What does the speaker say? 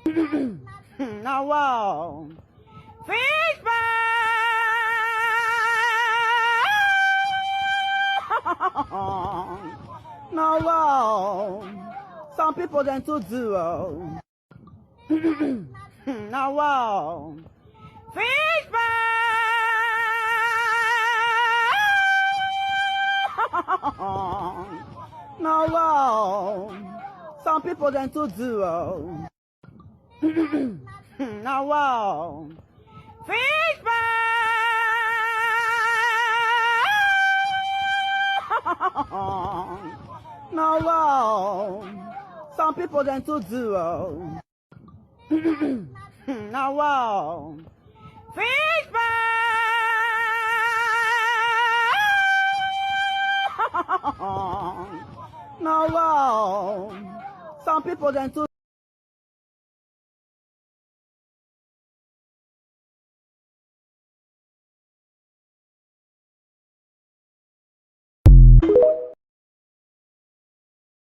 Now wow. Fish pie. Now wow. Some people then to do. Now wow. Fish pie. Now wow. Some people then to do. Now wow. Fish pie. Now wow. Some people then to do. Now wow. Fish pie. Now wow. Some people then to